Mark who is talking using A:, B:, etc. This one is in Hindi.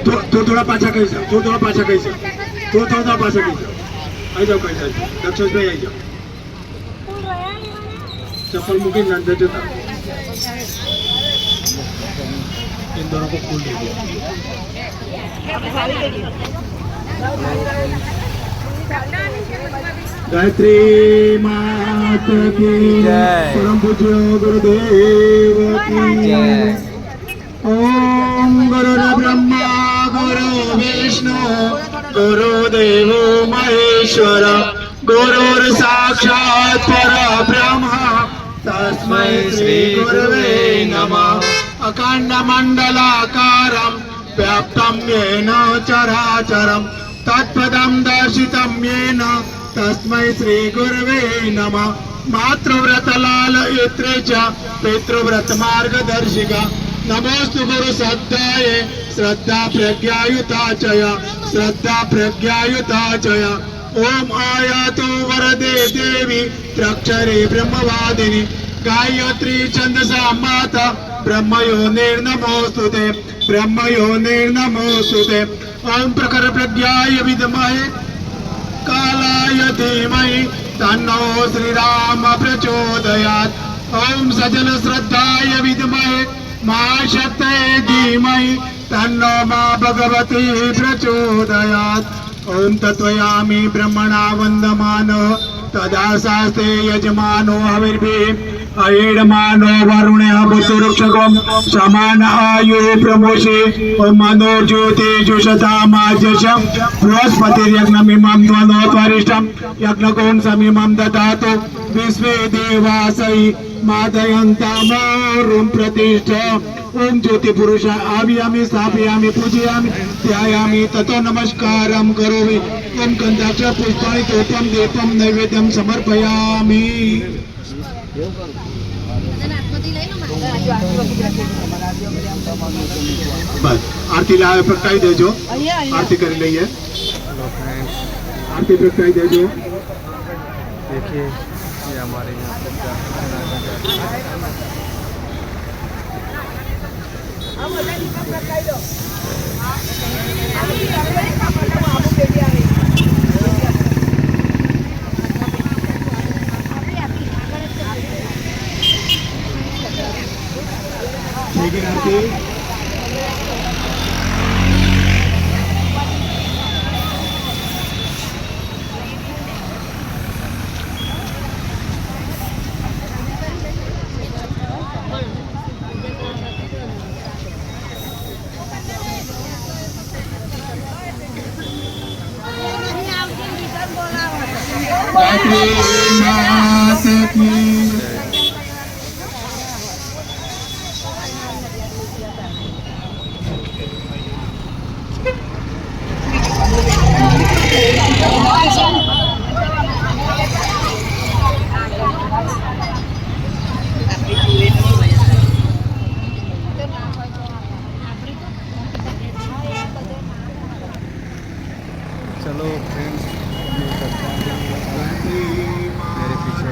A: थोड़ा पाछा कही जाओ, थोड़ा पाछा कही जाओ, थोड़ा पाछा कही जाओ, आई जाओ कही जाओ, दक्षिण भाई आई जाओ, चप्पल मुके नंदे जोता, इन दोनों को खोल दीजिए। गायत्री मात की परम पूज्य गुरुदेव की ओम गुरु ब्रह्मा गुरु विष्णु गुरुदेव महेश्वर गुरुर साक्षात् परब्रह्म तस्मै श्री गुरवे नमः। अखंड मंडलाकारं व्याप्तं येन चराचरं तत्पदं दर्शितं येन तस्मै श्री गुरवे नमः। मातृव्रतलाल इत्रे च पितृव्रत मार्गदर्शिका नमोस्तु गुरु सद्दाय श्रद्धा प्रज्ञायुता चया श्रद्धा प्रज्ञायुता चया। ओम आयातु वरदे देवी त्रक्षरे ब्रह्मवादिनी गायत्री छंदसा माता ब्रह्मयोनिर्नमोस्तुते ब्रह्मयोनिर्नमोस्तुते। ओम प्रखर प्रज्ञाय विद्महे कालाय धीमहि तन्नो श्रीराम प्रचोदयात्। ओम सजल श्रद्धाय विद्महे महाशक्तये धीमहि तन्नो मां भगवती प्रचोदयात्। ओम तत्वयामि ब्रह्मणा वन्दमानो तदा शास्ते यजमानो हविर्भिः अयेडमानो वरुणः बुद्धरुक्षकं समान आयु प्रमोषे। ओम मनो ज्योतिषुषतामाजशं बृहस्पतिर्यज्ञमिमं त्वनोत्वरिष्ठं यज्ञकों समिमं ददातु विश्वे देवासै मादयन्तामोरुं प्रतिष्ठा। ओम ज्योति पुरुष आवियामि स्थापयामि पूजयामि ध्यायामि ततो नमस्कारं करोमि। ओम गंधाक्ष पुष्पाणि तोत्रं दीपं नैवेद्यं समर्पयामि। बस आरती लावे प्रगटाई देजो, आरती कर लीजिए, आरती प्रगटाई देजो।
B: देखिए ये हमारे यहाँ पे चलो फ्रेंड्स मेरे पीछे